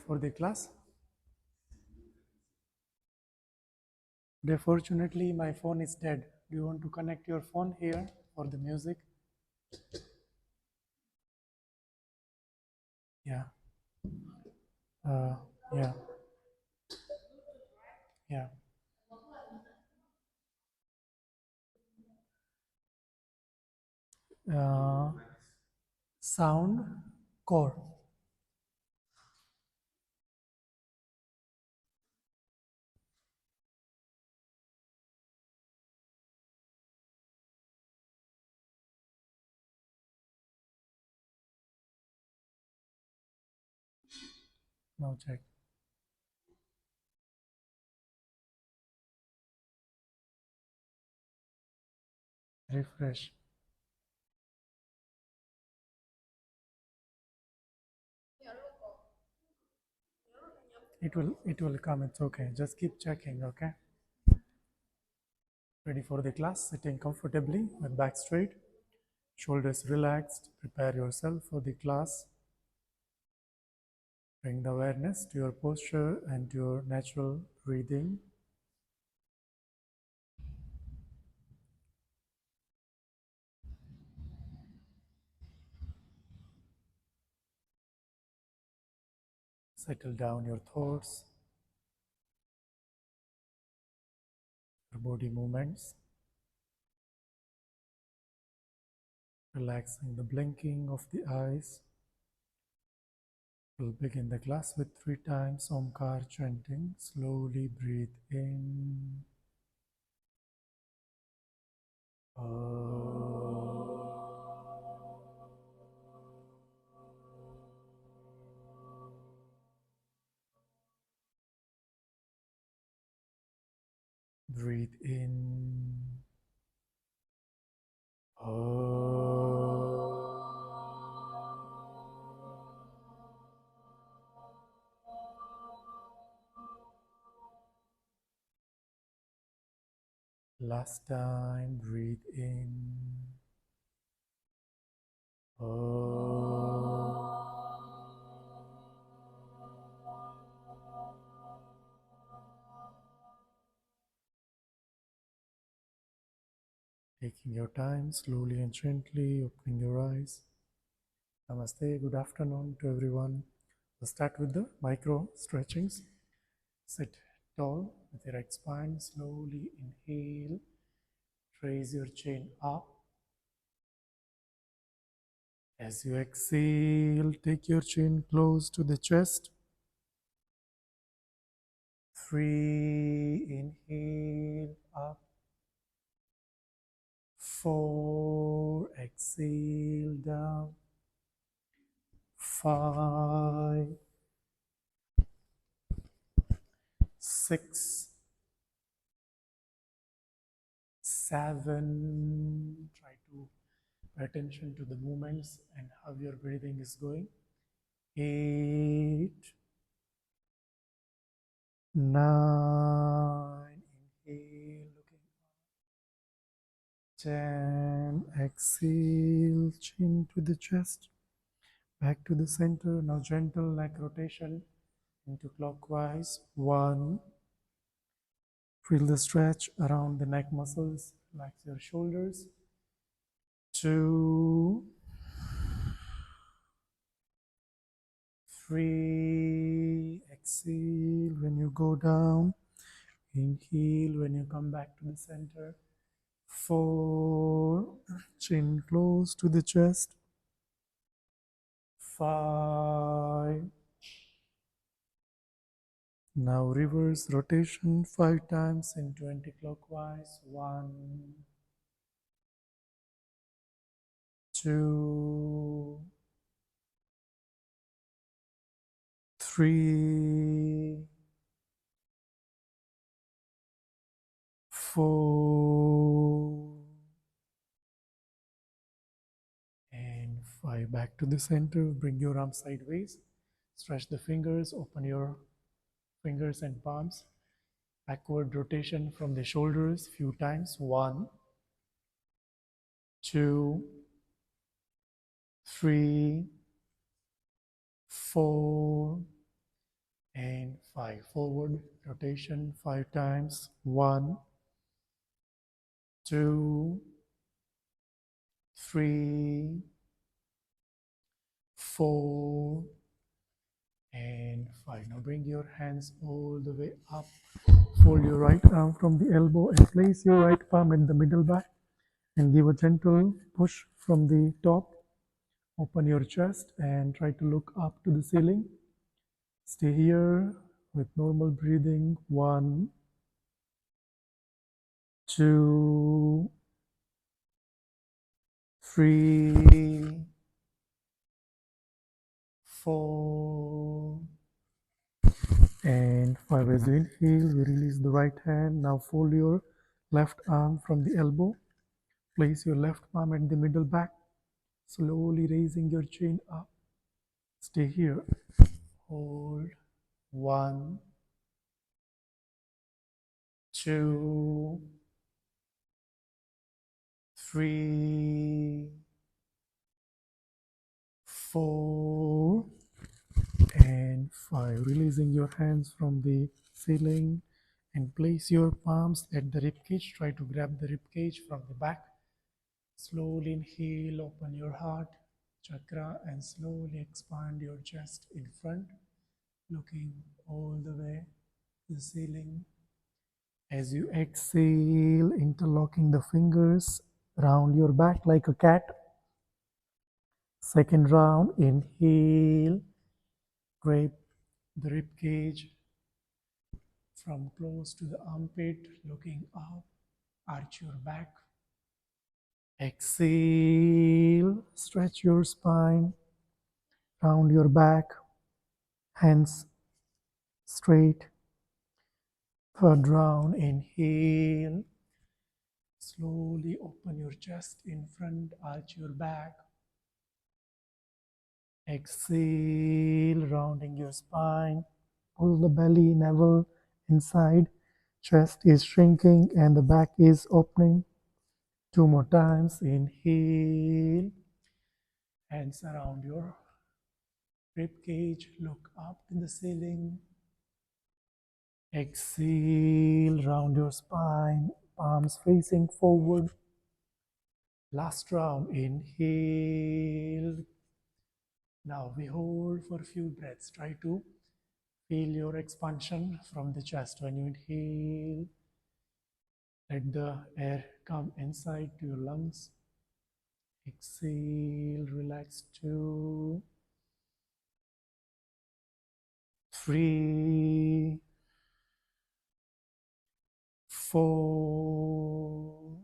for the class? Today, fortunately, my phone is dead. Do you want to connect your phone here for the music? Yeah. Yeah. Yeah. Uh, sound core. Now check. Refresh. It will come. It's okay. Just keep checking, okay? Ready for the class? Sitting comfortably with back straight, shoulders relaxed. Prepare yourself for the class. Bring the awareness to your posture and to your natural breathing. Settle down your thoughts, your body movements, relaxing the blinking of the eyes. We'll begin the class with 3 times Omkar chanting. Slowly breathe in. Breathe in. Last time, breathe in. Taking your time, slowly and gently opening your eyes. Namaste, good afternoon to everyone. We'll start with the micro stretchings. Sit tall with your right spine. Slowly inhale. Raise your chin up. As you exhale, take your chin close to the chest. 3, inhale up. 4, exhale down. 5, 6, 7. Try to pay attention to the movements and how your breathing is going. 8, 9, inhale, looking up. 10, exhale, chin to the chest. Back to the center. Now gentle neck rotation into clockwise. 1. Feel the stretch around the neck muscles. Relax your shoulders. 2, 3. Exhale when you go down. Inhale when you come back to the center. 4. Chin close to the chest. 5. Now reverse rotation 5 times into anti-clockwise. 1, 2, 3, 4, and 5. Back to the center. Bring your arms sideways. Stretch the fingers. Open your fingers and palms. Backward rotation from the shoulders few times. 1, 2, 3, 4, and 5. Forward rotation 5 times. 1, 2, 3, 4, and 5. Now bring your hands all the way up. Fold your right arm from the elbow and place your right palm in the middle back and give a gentle push from the top. Open your chest and try to look up to the ceiling. Stay here with normal breathing. 1, 2, 3, 4, and 5. As you inhale, we release the right hand. Now fold your left arm from the elbow. Place your left palm at the middle back, slowly raising your chin up. Stay here. Hold. 1, 2, 3, 4, and 5. Releasing your hands from the ceiling and place your palms at the rib cage. Try to grab the rib cage from the back. Slowly inhale, open your heart chakra and slowly expand your chest in front, looking all the way to the ceiling. As you exhale, interlocking the fingers round your back like a cat. Second round, inhale, grab the rib cage from close to the armpit, looking up, arch your back. Exhale, stretch your spine, round your back, hands straight. Third round, inhale, slowly open your chest in front, arch your back. Exhale, rounding your spine, pull the belly, navel inside, chest is shrinking and the back is opening. 2 more times, inhale, hands around your rib cage, look up to the ceiling. Exhale, round your spine, palms facing forward. Last round, inhale. Now we hold for a few breaths. Try to feel your expansion from the chest. When you inhale, let the air come inside to your lungs. Exhale, relax. 2, 3, 4,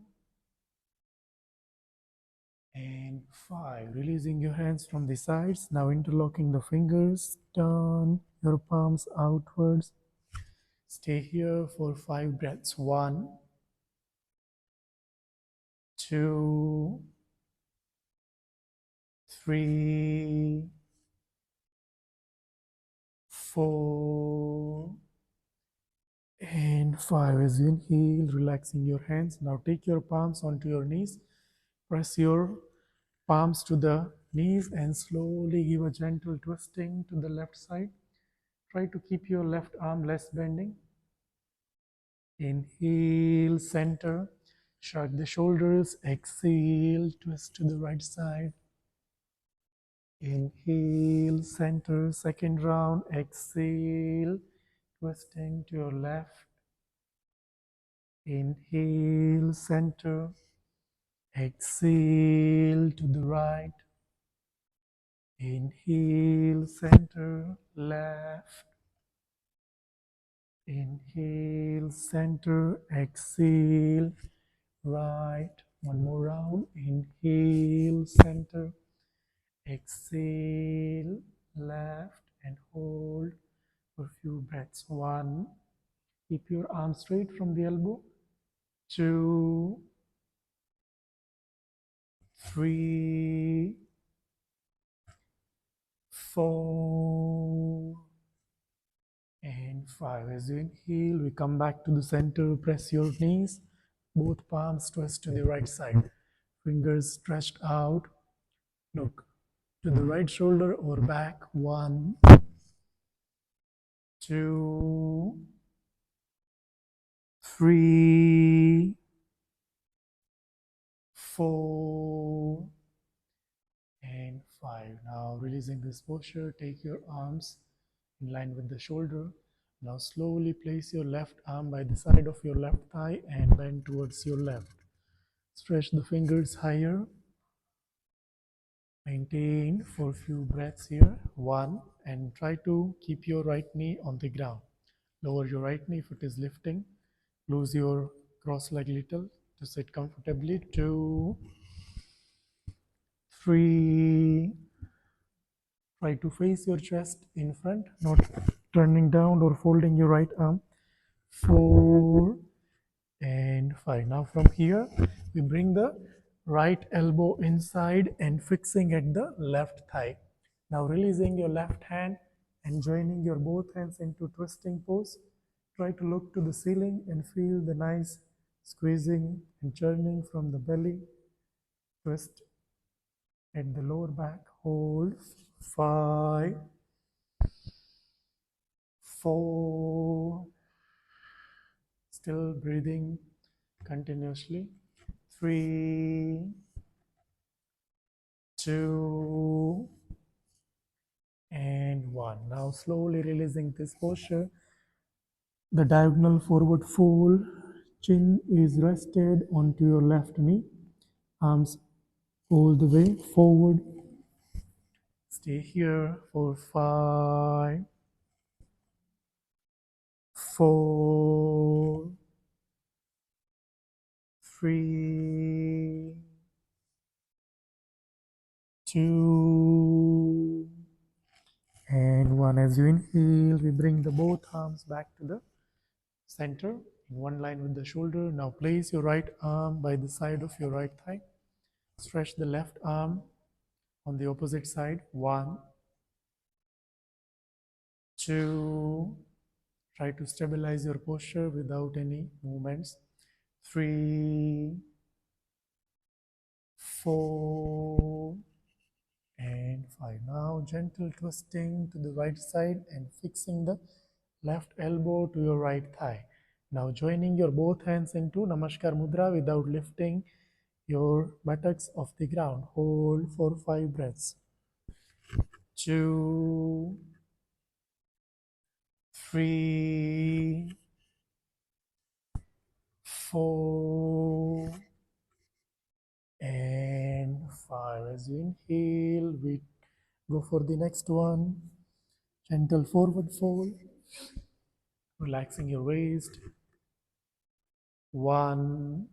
and 5. Releasing your hands from the sides. Now interlocking the fingers. Turn your palms outwards. Stay here for 5 breaths. 1, 2, 3, 4, and 5. As you inhale, relaxing your hands. Now take your palms onto your knees. Press your palms to the knees and slowly give a gentle twisting to the left side. Try to keep your left arm less bending. Inhale, center. Shrug the shoulders. Exhale, twist to the right side. Inhale, center. Second round. Exhale, twisting to your left. Inhale, center. Exhale to the right. Inhale, center, left. Inhale, center, exhale, right. One more round. Inhale, center, exhale, left, and hold for a few breaths. 1, keep your arms straight from the elbow. 2, 3, 4, and 5. As you inhale, we come back to the center. Press your knees, both palms twist to the right side. Fingers stretched out. Look to the right shoulder or back. 1, 2, 3, 4, and 5. Now releasing this posture, take your arms in line with the shoulder. Now slowly place your left arm by the side of your left thigh and bend towards your left. Stretch the fingers higher. Maintain for a few breaths here. 1, and try to keep your right knee on the ground. Lower your right knee if it is lifting. Lose your cross leg little to sit comfortably. 2, 3. Try to face your chest in front, not turning down or folding your right arm. 4 and 5. Now from here, we bring the right elbow inside and fixing at the left thigh. Now releasing your left hand and joining your both hands into twisting pose. Try to look to the ceiling and feel the nice squeezing and churning from the belly. Twist at the lower back. Hold. 5, 4. Still breathing continuously. 3, 2, and 1. Now slowly releasing this posture. The diagonal forward fold. Chin is rested onto your left knee. Arms all the way forward. Stay here for 5, 4, 3, 2, and 1. As you inhale, we bring the both arms back to the center in one line with the shoulder. Now place your right arm by the side of your right thigh. Stretch the left arm on the opposite side. 1, 2. Try to stabilize your posture without any movements. 3, 4, and 5. Now gentle twisting to the right side and fixing the left elbow to your right thigh. Now joining your both hands into Namaskar Mudra without lifting your buttocks off the ground. Hold for 5 breaths. 2, 3, 4, and 5. As you inhale, we go for the next one. Gentle forward fold, relaxing your waist. 1.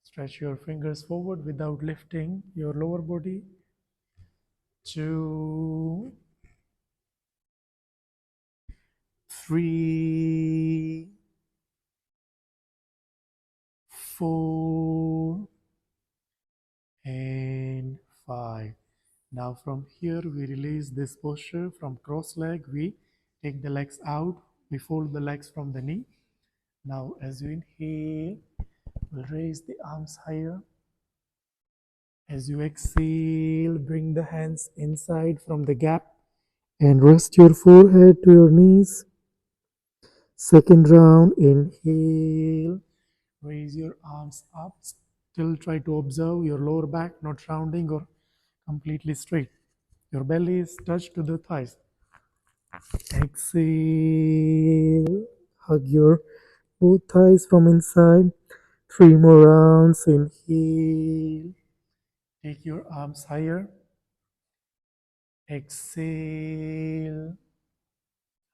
Stretch your fingers forward without lifting your lower body. 2, 3, 4, and 5. Now from here we release this posture from cross leg. We take the legs out. We fold the legs from the knee. Now as you inhale, we'll raise the arms higher. As you exhale, bring the hands inside from the gap and rest your forehead to your knees. Second round, inhale, raise your arms up. Still try to observe your lower back, not rounding or completely straight. Your belly is touched to the thighs. Exhale, hug your both thighs from inside. 3 more rounds, inhale. Take your arms higher. Exhale.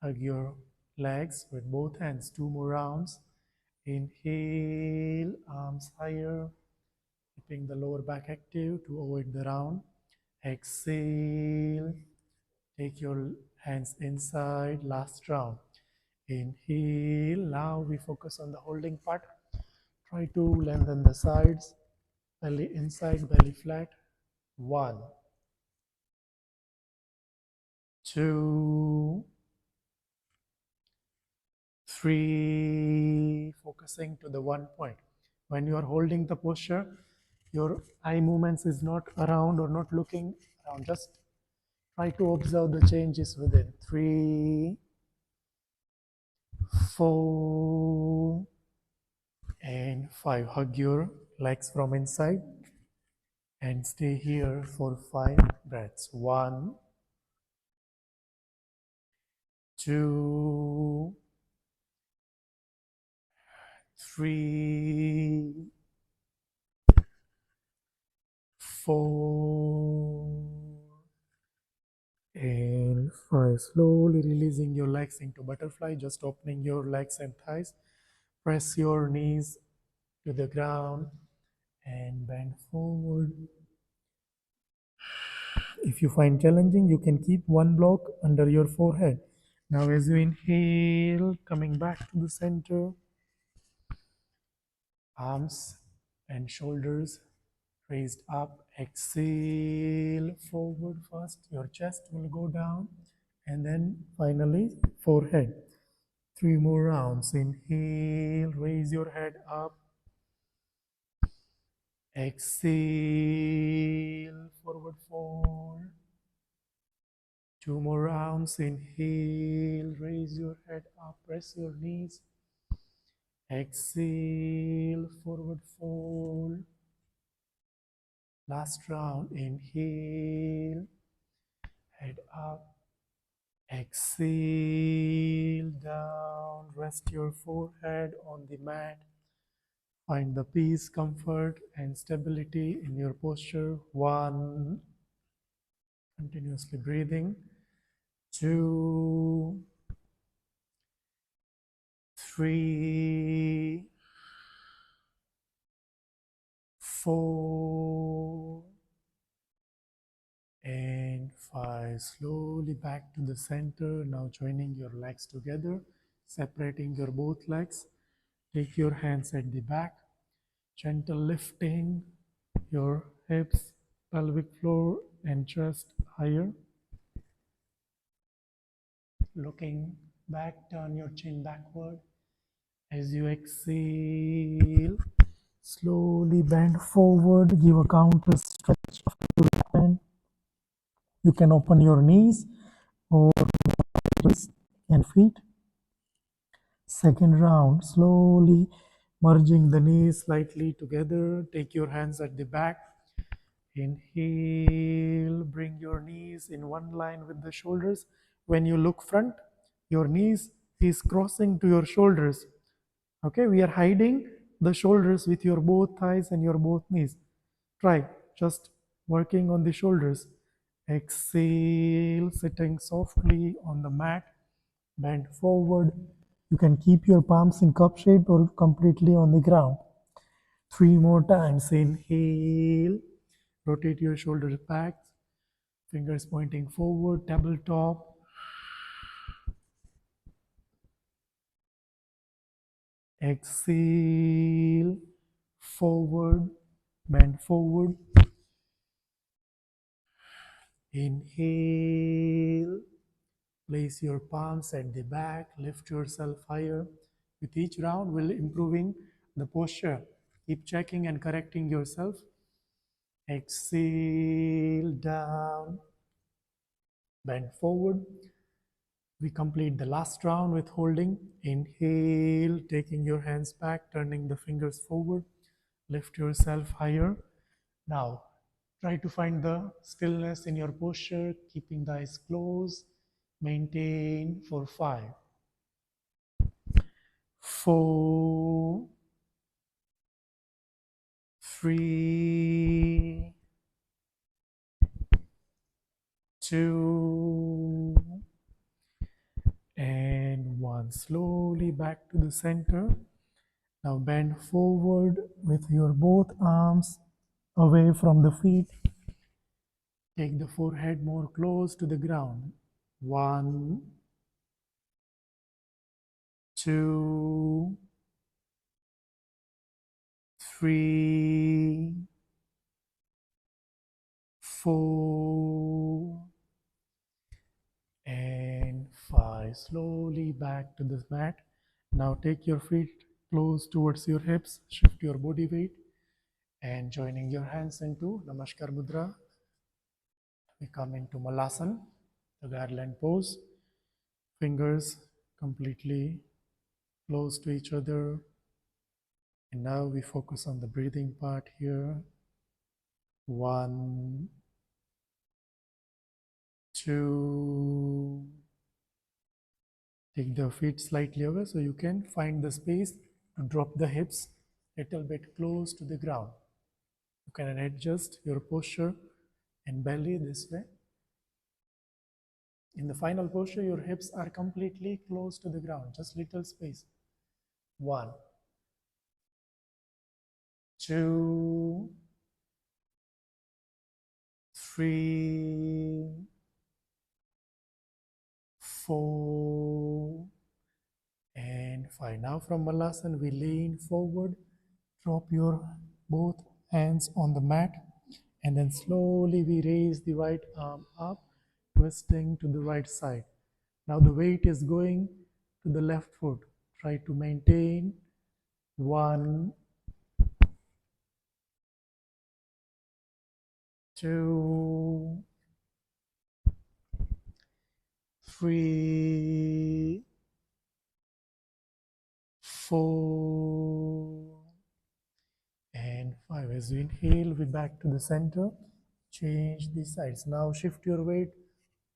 Hug your legs with both hands. 2 more rounds. Inhale, arms higher. Keeping the lower back active to avoid the round. Exhale. Take your hands inside. Last round. Inhale. Now we focus on the holding part. Try to lengthen the sides. Belly inside, belly flat. 1, 2, 3. Focusing to the 1 point. When you are holding the posture, your eye movements is not around or not looking around. Just try to observe the changes within. 3, 4, and 5. Hug your legs from inside and stay here for 5 breaths. 1, 2, 3, 4, and 5. Slowly releasing your legs into butterfly, just opening your legs and thighs. Press your knees to the ground and bend forward. If you find challenging, you can keep one block under your forehead. Now as you inhale, coming back to the center, arms and shoulders raised up. Exhale forward first, your chest will go down, and then finally forehead. 3 more rounds. Inhale, raise your head up. Exhale, forward fold. 2 more rounds. Inhale, raise your head up, press your knees. Exhale, forward fold. Last round. Inhale, head up. Exhale, down. Rest your forehead on the mat. Find the peace, comfort, and stability in your posture. 1, continuously breathing. 2, 3, 4, and 5. Slowly back to the center. Now joining your legs together, separating your both legs. Take your hands at the back. Gentle lifting your hips, pelvic floor, and chest higher. Looking back, turn your chin backward. As you exhale, slowly bend forward. Give a counter stretch of your hand. You can open your knees or wrists and feet. Second round, slowly merging the knees slightly together. Take your hands at the back. Inhale, bring your knees in one line with the shoulders. When you look front, your knees is crossing to your shoulders. Okay, we are hiding the shoulders with your both thighs and your both knees. Try just working on the shoulders. Exhale, sitting softly on the mat. Bend forward. You can keep your palms in cup shape or completely on the ground. 3 more times. Inhale. Rotate your shoulders back. Fingers pointing forward. Tabletop. Exhale. Forward. Bend forward. Inhale. Place your palms at the back. Lift yourself higher. With each round, we'll improving the posture. Keep checking and correcting yourself. Exhale, down. Bend forward. We complete the last round with holding. Inhale, taking your hands back, turning the fingers forward. Lift yourself higher. Now, try to find the stillness in your posture, keeping the eyes closed. Maintain for 5, 4, 3, 2, and 1. Slowly back to the center. Now bend forward with your both arms away from the feet. Take the forehead more close to the ground. 1, 2, 3, 4, and 5. Slowly back to the mat. Now take your feet close towards your hips. Shift your body weight and joining your hands into Namaskar Mudra. We come into Malasana, the garland pose. Fingers completely close to each other. And now we focus on the breathing part here. 1, 2. Take the feet slightly away so you can find the space to drop the hips a little bit close to the ground. You can adjust your posture and belly this way. In the final posture, your hips are completely close to the ground, just little space. 1, 2, 3, 4, and 5. Now from Malasana, we lean forward, drop your both hands on the mat, and then slowly we raise the right arm up, twisting to the right side. Now the weight is going to the left foot. Try to maintain. 1, 2, 3, 4, and 5. As you inhale, we back to the center. Change the sides. Now shift your weight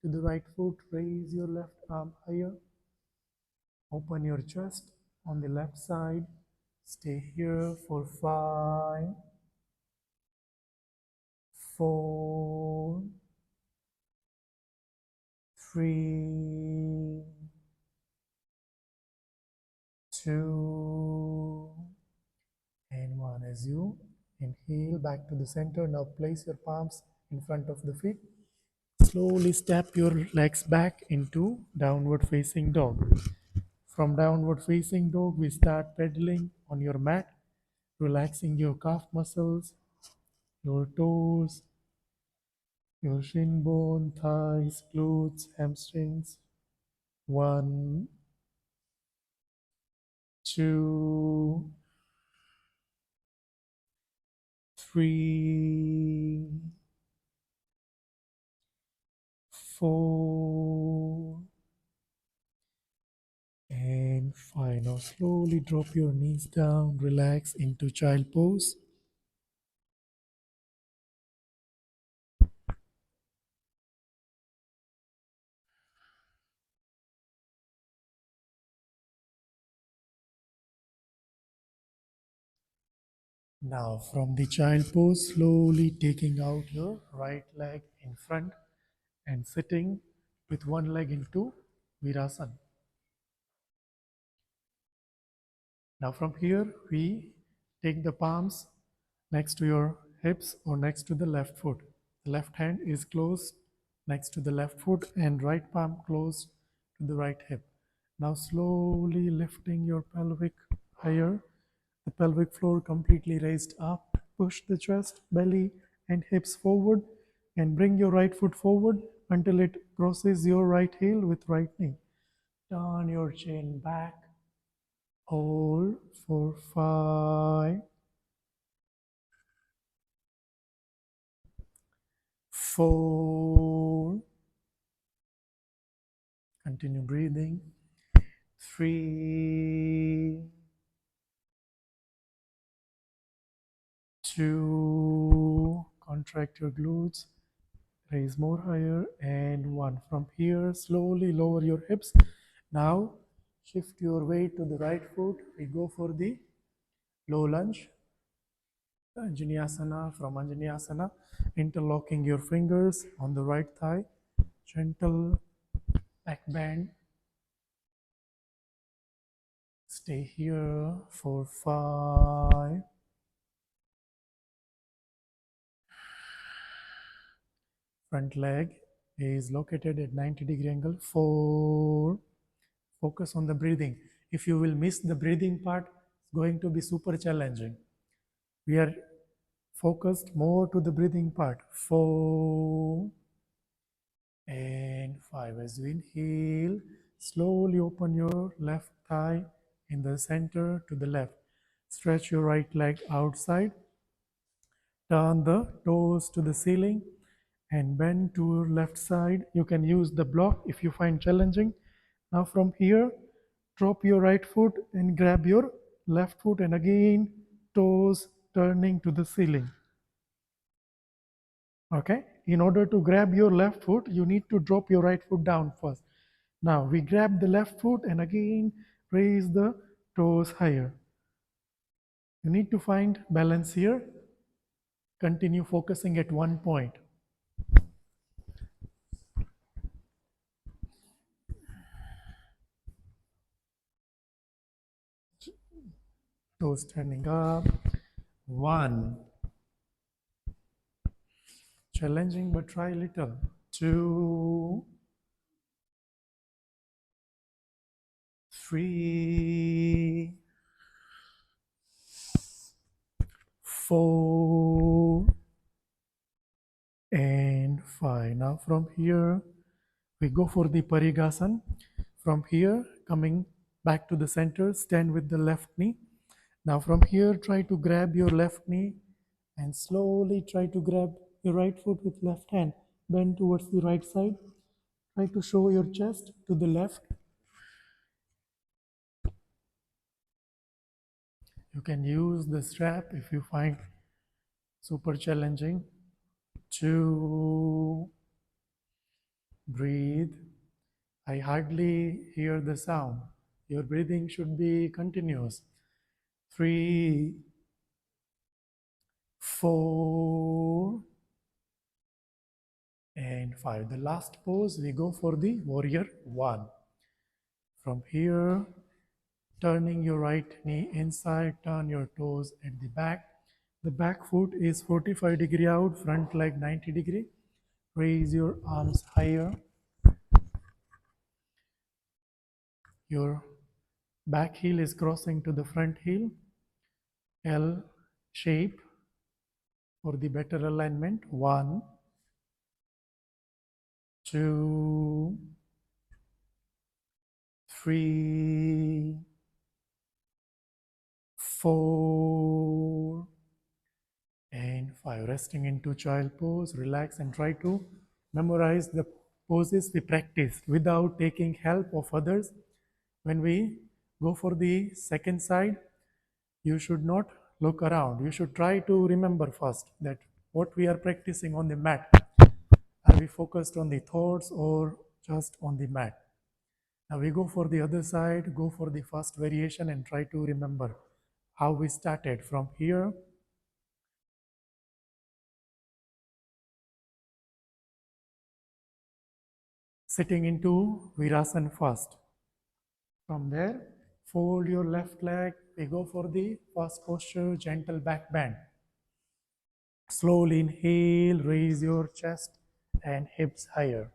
to the right foot. Raise your left arm higher. Open your chest on the left side. Stay here for 5, 4, 3, 2, and 1. As you inhale back to the center, now place your palms in front of the feet. Slowly step your legs back into downward facing dog. From downward facing dog, we start pedaling on your mat, relaxing your calf muscles, your toes, your shin bone, thighs, glutes, hamstrings. 1, 2, 3, 4, and 5. Now slowly drop your knees down, relax into child pose. Now from the child pose, slowly taking out your right leg in front and sitting with one leg into Virasana. Now from here, we take the palms next to your hips or next to the left foot. The left hand is closed next to the left foot and right palm close to the right hip. Now slowly lifting your pelvic higher, the pelvic floor completely raised up. Push the chest, belly and hips forward and bring your right foot forward until it crosses your right heel with right knee. Turn your chin back. Hold for 5, 4. Continue breathing. 3, 2. Contract your glutes. Raise more higher. And 1. From here, slowly lower your hips. Now, shift your weight to the right foot. We go for the low lunge. Anjaneyasana. From Anjaneyasana, interlocking your fingers on the right thigh. Gentle back bend. Stay here for 5. Front leg is located at 90-degree angle. 4. Focus on the breathing. If you will miss the breathing part, it's going to be super challenging. We are focused more to the breathing part. 4 and 5. As you inhale, slowly open your left thigh in the center to the left. Stretch your right leg outside. Turn the toes to the ceiling and bend to your left side. You can use the block if you find challenging. Now from here, drop your right foot and grab your left foot, and again toes turning to the ceiling. Okay, in order to grab your left foot, you need to drop your right foot down first. Now we grab the left foot and again raise the toes higher. You need to find balance here. Continue focusing at one point. Toes turning up. 1. Challenging, but try little. 2. 3. 4. And 5. Now from here, we go for the Parigasana. From here, coming back to the center, stand with the left knee. Now from here, try to grab your left knee and slowly try to grab your right foot with left hand. Bend towards the right side. Try to show your chest to the left. You can use the strap if you find super challenging. 2. Breathe. I hardly hear the sound. Your breathing should be continuous. 3. 4. And 5. The last pose, we go for the warrior 1. From here, turning your right knee inside, turn your toes at the back. The back foot is 45-degree out, front leg 90-degree. Raise your arms higher. Your back heel is crossing to the front heel. L shape for the better alignment. 1, 2, 3, 4, and 5. Resting into child pose. Relax and try to memorize the poses we practice without taking help of others. When we go for the second side, you should not look around. You should try to remember first that what we are practicing on the mat. Are we focused on the thoughts or just on the mat? Now we go for the other side, go for the first variation and try to remember how we started from here. Sitting into Virasana first. From there, fold your left leg. We go for the first posture, gentle back bend. Slowly inhale, raise your chest and hips higher.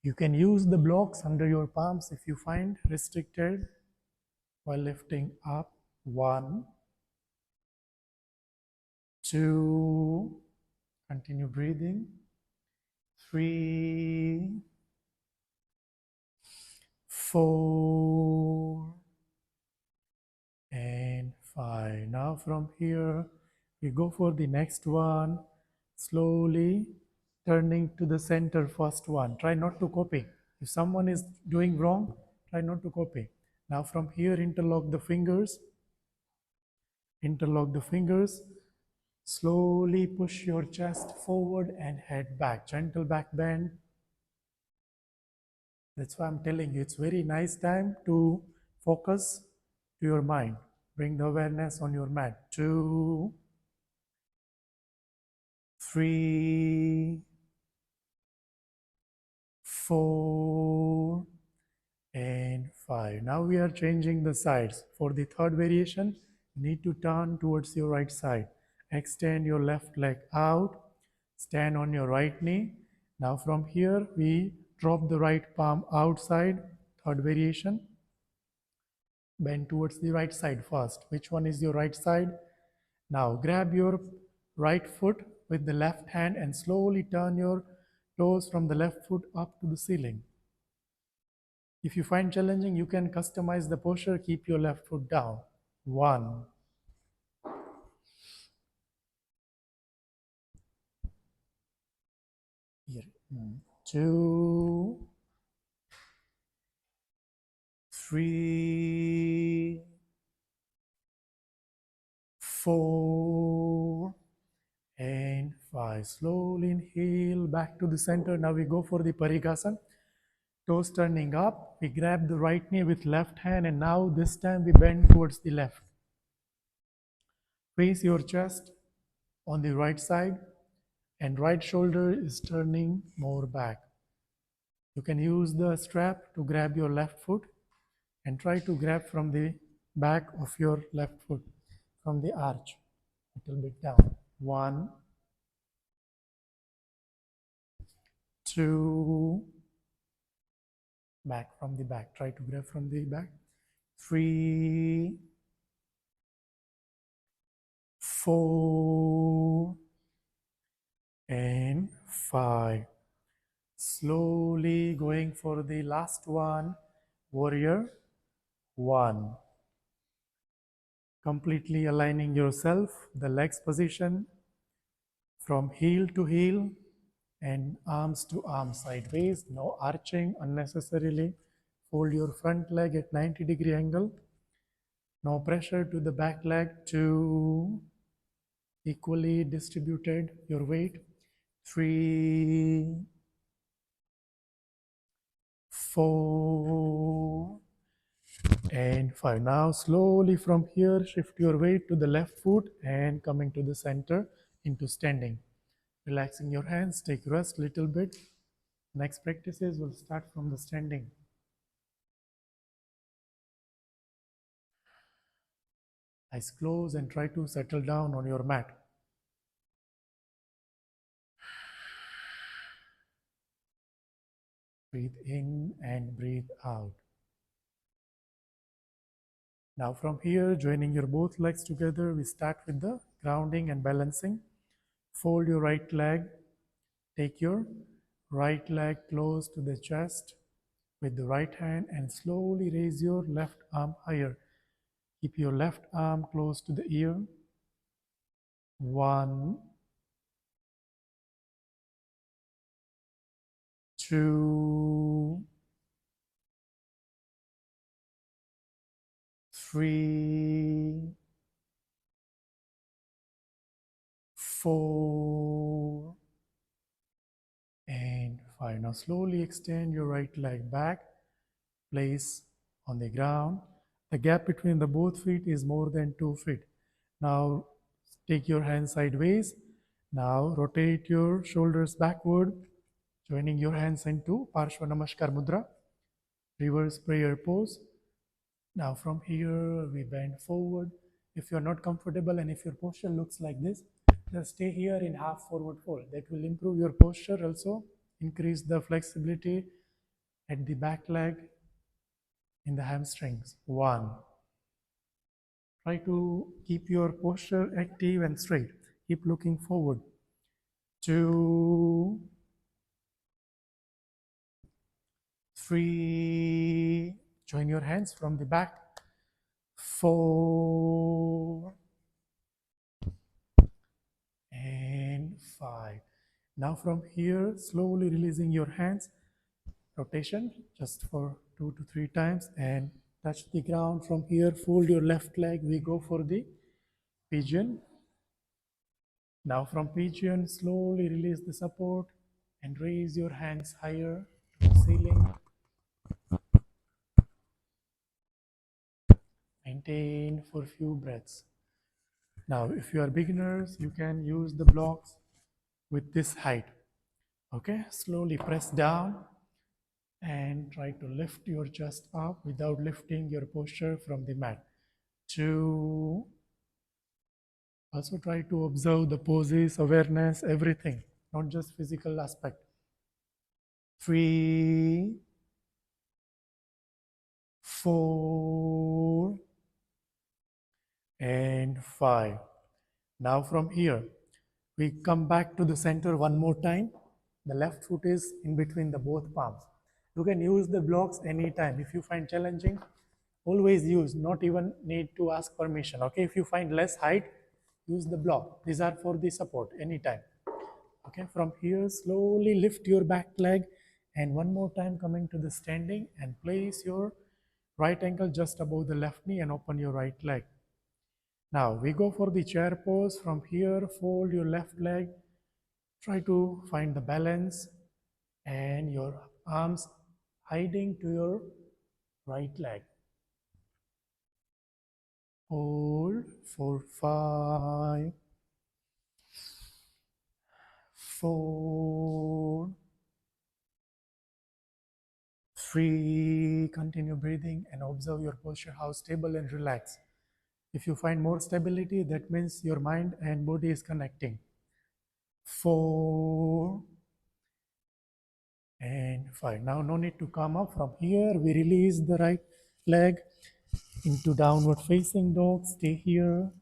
You can use the blocks under your palms if you find restricted while lifting up. 1, 2, continue breathing. 3, 4, and 5. Now from here, we go for the next one. Slowly turning to the center, first one. Try not to copy. If someone is doing wrong, try not to copy. Now from here, interlock the fingers. Interlock the fingers. Slowly push your chest forward and head back. Gentle back bend. That's why I'm telling you, it's very nice time to focus to your mind. Bring the awareness on your mat. 2, 3, 4, and 5. Now we are changing the sides. For the third variation, you need to turn towards your right side. Extend your left leg out. Stand on your right knee. Now from here, we drop the right palm outside. Third variation. Bend towards the right side first. Which one is your right side? Now grab your right foot with the left hand and slowly turn your toes from the left foot up to the ceiling. If you find challenging, you can customize the posture. Keep your left foot down. 1, 2, 3, 4, and 5. Slowly inhale back to the center. Now we go for the Parigasana. Toes turning up. We grab the right knee with left hand, and now this time we bend towards the left. Face your chest on the right side, and right shoulder is turning more back. You can use the strap to grab your left foot and try to grab from the back of your left foot from the arch, a little bit down. 1, 2, back from the back. Try to grab from the back. 3, 4, and 5. Slowly going for the last one, warrior 1. Completely aligning yourself, the legs position from heel to heel and arms to arm sideways, no arching unnecessarily. Fold your front leg at 90-degree angle. No pressure to the back leg. 2, equally distributed your weight. 3, 4, and 5. Now slowly from here shift your weight to the left foot and coming to the center into standing. Relaxing your hands, take rest little bit. Next practices will start from the standing. Eyes closed and try to settle down on your mat. Breathe in and breathe out. Now from here, joining your both legs together, we start with the grounding and balancing. Fold your right leg. Take your right leg close to the chest with the right hand and slowly raise your left arm higher. Keep your left arm close to the ear. 1, 2, 3, 4, and 5. Now slowly extend your right leg back. Place on the ground. The gap between the both feet is more than 2 feet. Now take your hands sideways. Now rotate your shoulders backward, joining your hands into Parshva Namaskar Mudra, reverse prayer pose. Now from here we bend forward. If you're not comfortable and if your posture looks like this, just stay here in half forward fold. That will improve your posture also, increase the flexibility at the back leg, in the hamstrings. 1. Try to keep your posture active and straight. Keep looking forward. 2, 3, join your hands from the back. 4, and 5. Now from here, slowly releasing your hands. Rotation just for 2 to 3 times and touch the ground. From here, fold your left leg. We go for the pigeon. Now from pigeon, slowly release the support and raise your hands higher to the ceiling. Maintain for a few breaths. Now, if you are beginners, you can use the blocks with this height. Okay, slowly press down and try to lift your chest up without lifting your posture from the mat. 2, also try to observe the poses, awareness, everything, not just physical aspect. 3, 4, and 5. Now from here, we come back to the center one more time. The left foot is in between the both palms. You can use the blocks anytime. If you find challenging, always use, not even need to ask permission. Okay, if you find less height, use the block. These are for the support anytime. Okay, from here, slowly lift your back leg and one more time coming to the standing and place your Right ankle just above the left knee and open your right leg. Now we go for the chair pose. From here, fold your left leg. Try to find the balance and your arms hiding to your right leg. Hold for 5, 4, 3. Continue breathing and observe your posture, how stable and relaxed. If you find more stability, that means your mind and body is connecting. 4 and 5. Now no need to come up. From here, we release the right leg into downward facing dog. Stay here.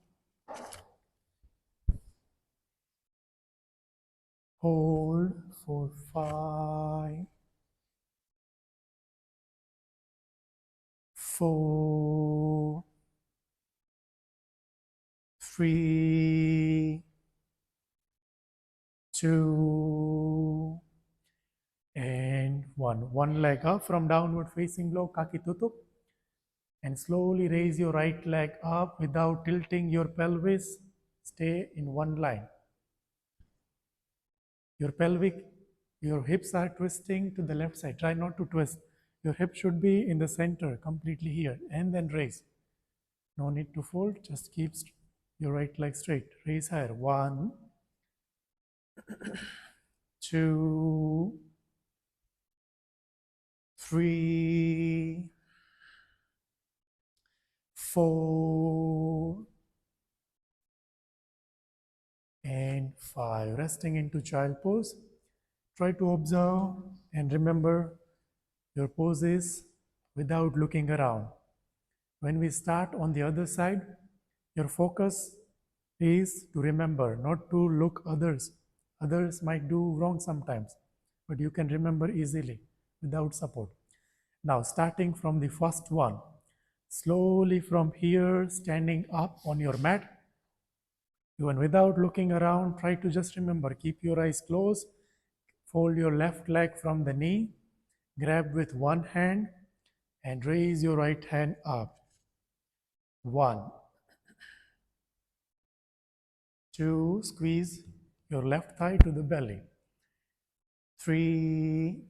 Hold for 5, 4, 3, 2, and 1. One leg up from downward facing dog, Kaki Tutup. And slowly raise your right leg up without tilting your pelvis. Stay in one line. Your pelvic, your hips are twisting to the left side. Try not to twist. Your hip should be in the center, completely here, and then raise. No need to fold, just keep your right leg straight. Raise higher. 1, 2, 3, 4, and 5. Resting into child pose. Try to observe and remember your poses without looking around. When we start on the other side, your focus is to remember, not to look others. Others might do wrong sometimes, but you can remember easily without support. Now, starting from the first one, slowly from here, standing up on your mat, even without looking around, try to just remember, keep your eyes closed, fold your left leg from the knee, grab with one hand, and raise your right hand up. 1, 2, squeeze your left thigh to the belly. 3,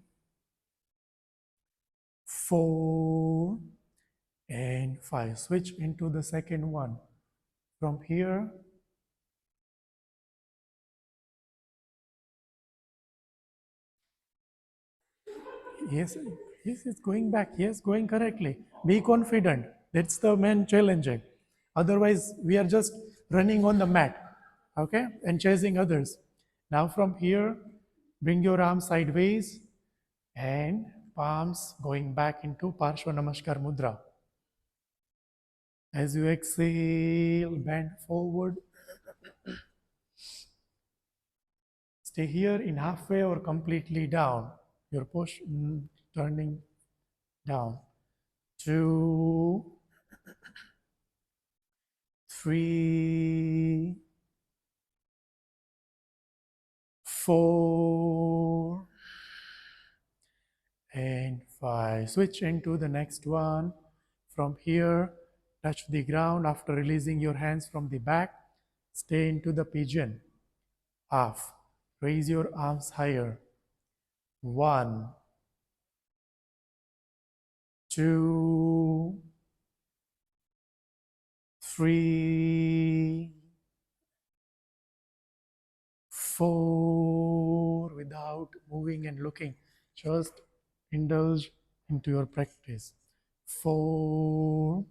4, and 5. Switch into the second one. From here, yes, it's going back. Yes, going correctly. Be confident. That's the main challenging. Otherwise, we are just running on the mat, okay, and chasing others. Now from here, bring your arms sideways and palms going back into Parshva Namaskar Mudra. As you exhale, bend forward. Stay here in halfway or completely down. Your push turning down. 2, 3, 4, and 5. Switch into the next one. From here, touch the ground after releasing your hands from the back. Stay into the pigeon. Half. Raise your arms higher. 1, 2, 3, 4, without moving and looking. Just indulge into your practice. 4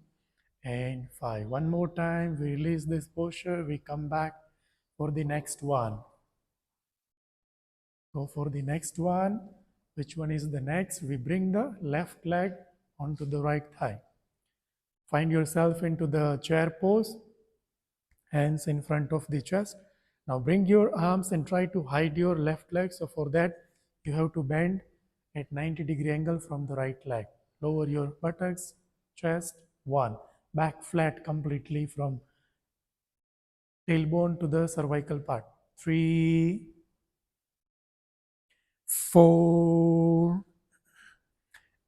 and 5. One more time, we release this posture, we come back for the next one. Go for the next one. Which one is the next? We bring the left leg onto the right thigh. Find yourself into the chair pose, hands in front of the chest. Now bring your arms and try to hide your left leg. So for that, you have to bend at 90-degree angle from the right leg. Lower your buttocks, chest, 1. Back flat completely from tailbone to the cervical part. 3, 4,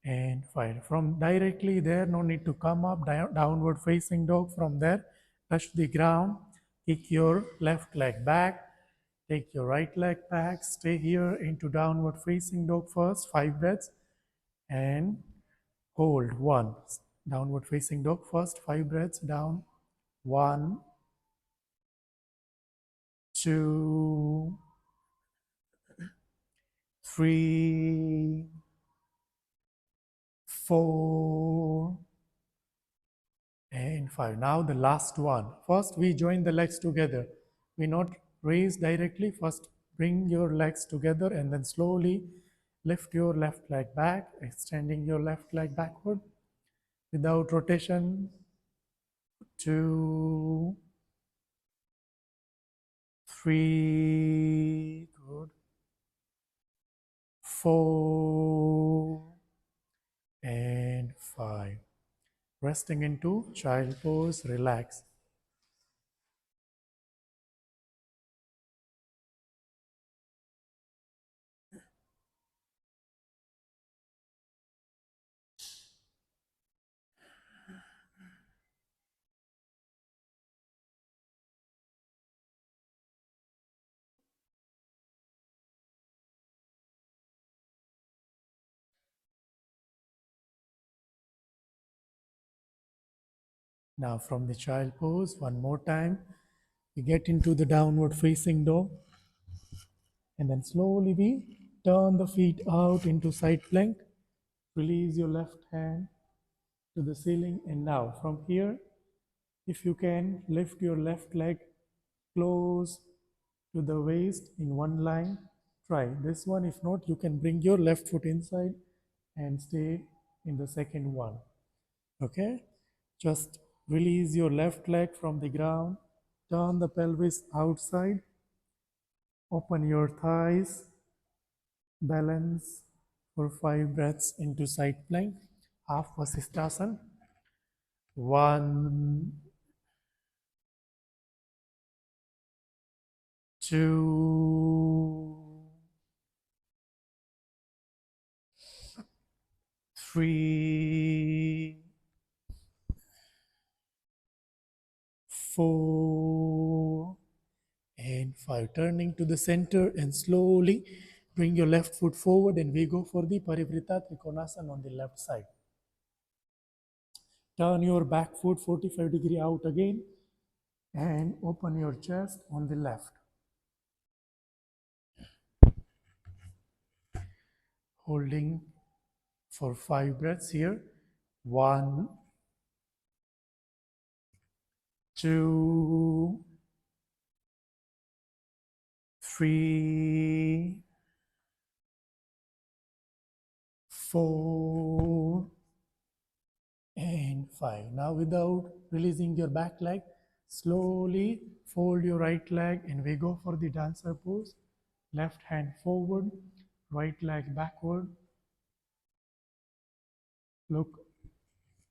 and 5. From directly there, no need to come up, downward facing dog. From there, touch the ground, kick your left leg back, take your right leg back, stay here into downward facing dog first, 5 breaths, and hold 1. Downward facing dog first, 5 breaths down, 1, 2, 3, 4, and 5. Now the last one. First we join the legs together. We not raise directly. First bring your legs together and then slowly lift your left leg back, extending your left leg backward without rotation. 2, 3, good. 4 and 5. Resting into child pose, relax. Now from the child pose, one more time, we get into the downward facing dog, and then slowly we turn the feet out into side plank. Release your left hand to the ceiling, and now from here, if you can, lift your left leg close to the waist in one line. Try this one. If not, you can bring your left foot inside and stay in the second one. Okay? Just release your left leg from the ground. Turn the pelvis outside. Open your thighs. Balance for 5 breaths into side plank. Half Vasisthasana. 1, 2, 3, 4, and 5. Turning to the center and slowly bring your left foot forward, and we go for the Parivrita Trikonasana on the left side. Turn your back foot 45-degree out again and open your chest on the left. Holding for 5 breaths here. 1, 2, 3, 4, and 5. Now without releasing your back leg, slowly fold your right leg and we go for the dancer pose. Left hand forward, right leg backward. Look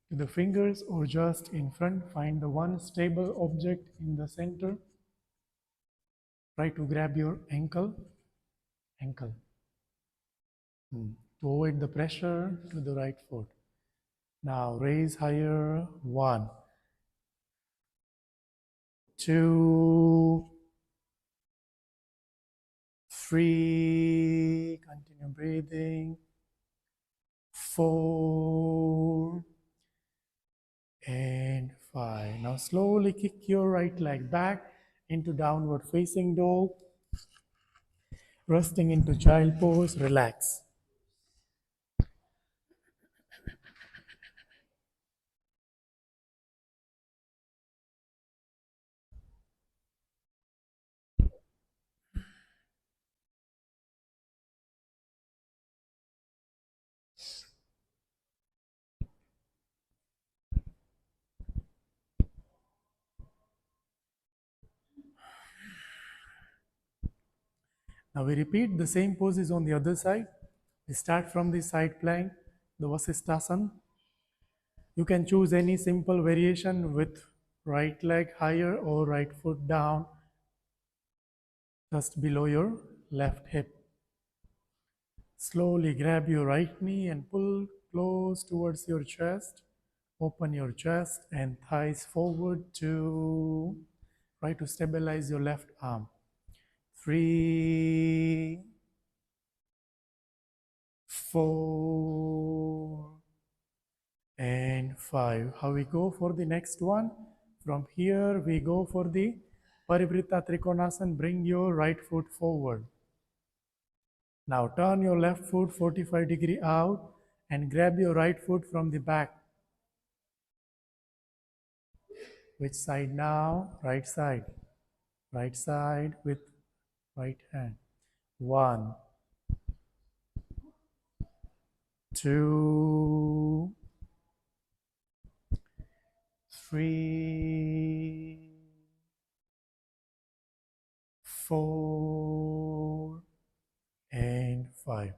to the fingers or just in front. Find the one stable object in the center. Try to grab your ankle. To avoid the pressure to the right foot. Now raise higher. 1, 2, 3, continue breathing. 4 and 5. Now slowly kick your right leg back into downward facing dog. Resting into child pose, relax. Now we repeat the same poses on the other side. We start from the side plank, the Vasisthasana. You can choose any simple variation with right leg higher or right foot down just below your left hip. Slowly grab your right knee and pull close towards your chest. Open your chest and thighs forward. 2. Try to stabilize your left arm. 3, 4, and 5. How we go for the next one? From here, we go for the Parivrita Trikonasana. Bring your right foot forward. Now turn your left foot 45-degree out and grab your right foot from the back. Which side now? Right side. Right side with right hand. 1, 2, 3, 4, and 5.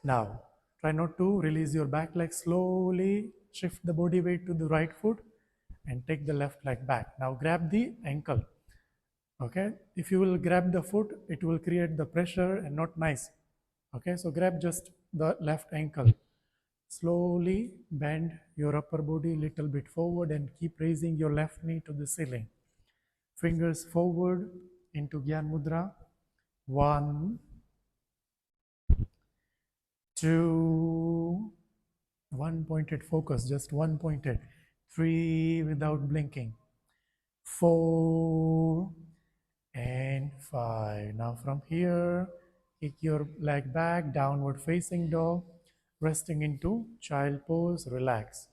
Now, try not to release your back leg slowly. Shift the body weight to the right foot and take the left leg back. Now grab the ankle. Okay, if you will grab the foot, it will create the pressure and not nice. Okay, so grab just the left ankle. Slowly bend your upper body a little bit forward and keep raising your left knee to the ceiling. Fingers forward into Gyan Mudra. 1, 2, one pointed focus, just one pointed. 3 without blinking. 4 and 5. Now from here, kick your leg back, downward facing dog, resting into child pose, relax.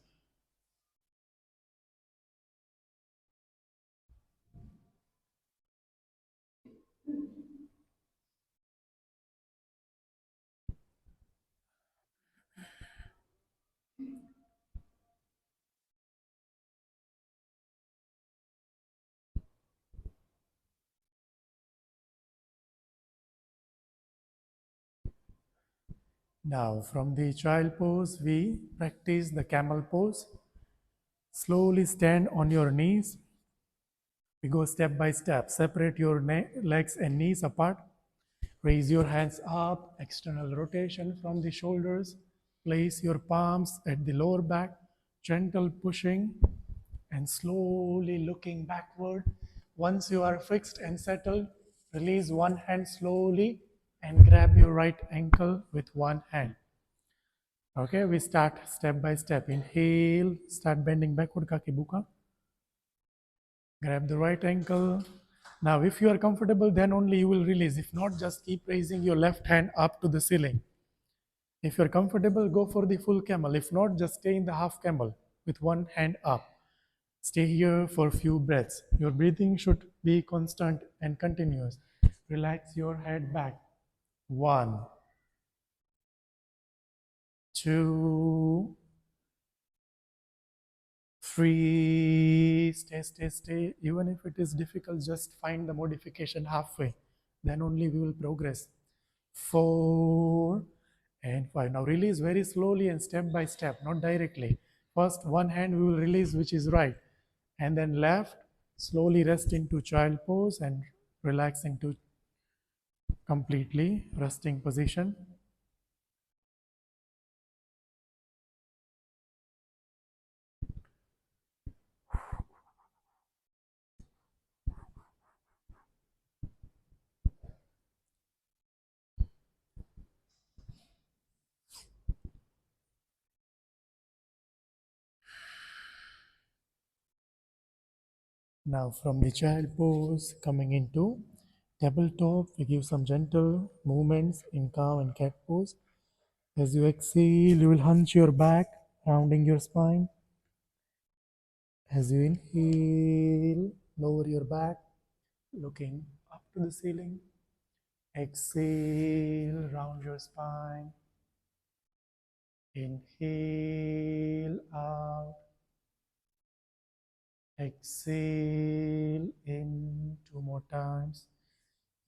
Now from the child pose, we practice the camel pose. Slowly stand on your knees. We go step by step. Separate your legs and knees apart. Raise your hands up, external rotation from the shoulders. Place your palms at the lower back, gentle pushing and slowly looking backward. Once you are fixed and settled, release one hand slowly and grab your right ankle with one hand. Okay, we start step by step. Inhale, start bending backward, kaki buka. Grab the right ankle. Now, if you are comfortable, then only you will release. If not, just keep raising your left hand up to the ceiling. If you're comfortable, go for the full camel. If not, just stay in the half camel with one hand up. Stay here for a few breaths. Your breathing should be constant and continuous. Relax your head back. 1, 2, 3. Stay. Even if it is difficult, just find the modification halfway. Then only we will progress. 4 and 5. Now release very slowly and step by step, not directly. First, one hand we will release, which is right, and then left. Slowly rest into child pose and relax into completely resting position. Now from the child pose, coming into tabletop, we give some gentle movements in cow and cat pose. As you exhale, you will hunch your back, rounding your spine. As you inhale, lower your back, looking up to the ceiling. Exhale, round your spine. Inhale out. Exhale in. 2 more times.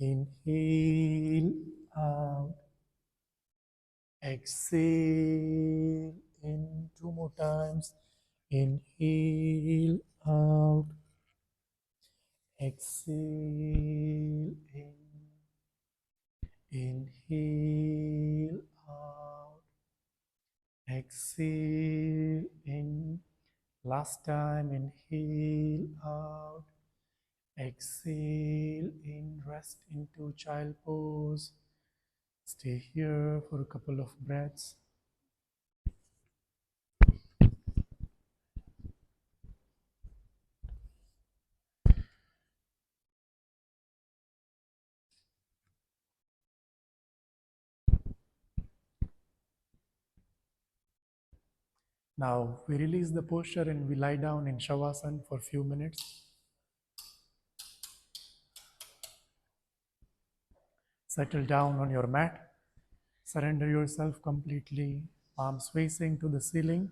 Inhale out. Exhale in. 2 more times. Inhale out. Exhale in. Inhale out. Exhale in. Last time, inhale out. Exhale in, rest into child pose. Stay here for a couple of breaths. Now we release the posture and we lie down in Savasana for a few minutes. Settle down on your mat. Surrender yourself completely, palms facing to the ceiling.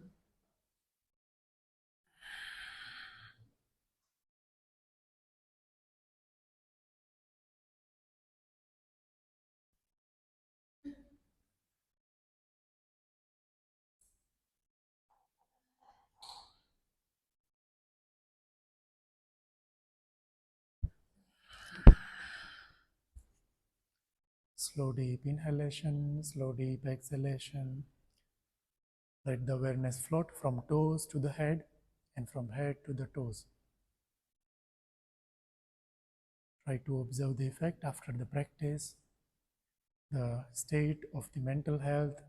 Slow deep inhalation, slow deep exhalation. Let the awareness float from toes to the head and from head to the toes. Try to observe the effect after the practice, the state of the mental health,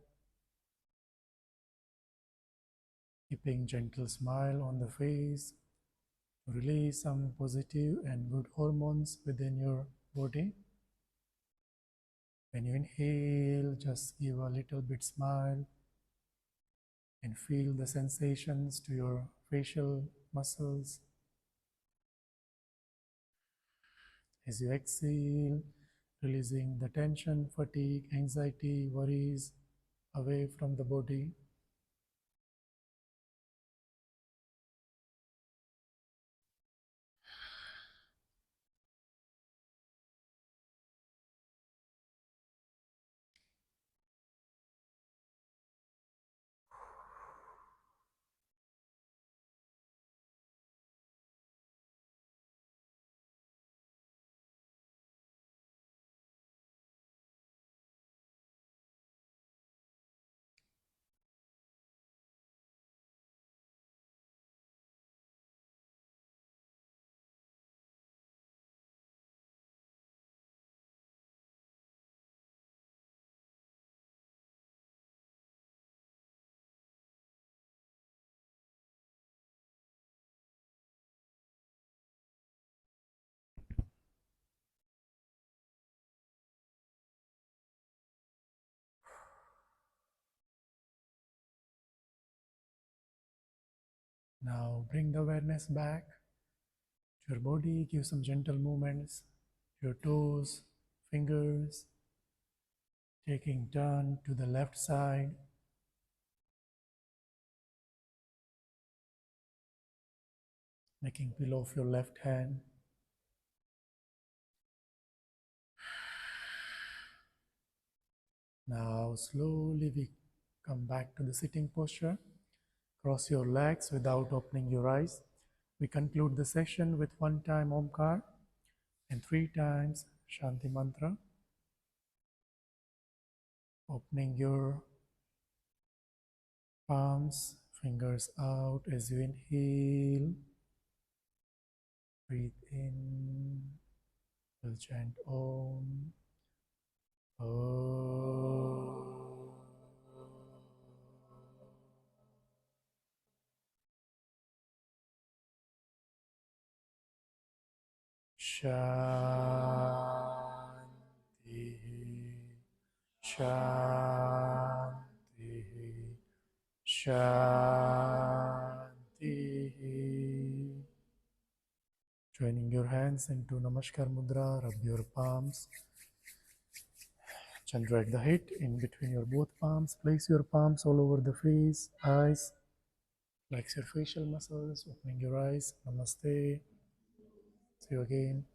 keeping gentle smile on the face to release some positive and good hormones within your body. When you inhale, just give a little bit smile and feel the sensations to your facial muscles. As you exhale, releasing the tension, fatigue, anxiety, worries away from the body. Now bring the awareness back to your body. Give some gentle movements to your toes, fingers, taking turn to the left side. Making pillow of your left hand. Now slowly we come back to the sitting posture. Cross your legs without opening your eyes. We conclude the session with 1 time Omkar and 3 times Shanti Mantra. Opening your palms, fingers out as you inhale. Breathe in. We'll chant Om. Om. Shanti, Shanti, Shanti. Joining your hands into Namaskar Mudra, rub your palms. Chandra at the head, in between your both palms. Place your palms all over the face, eyes. Flex your facial muscles, opening your eyes. Namaste. See you again.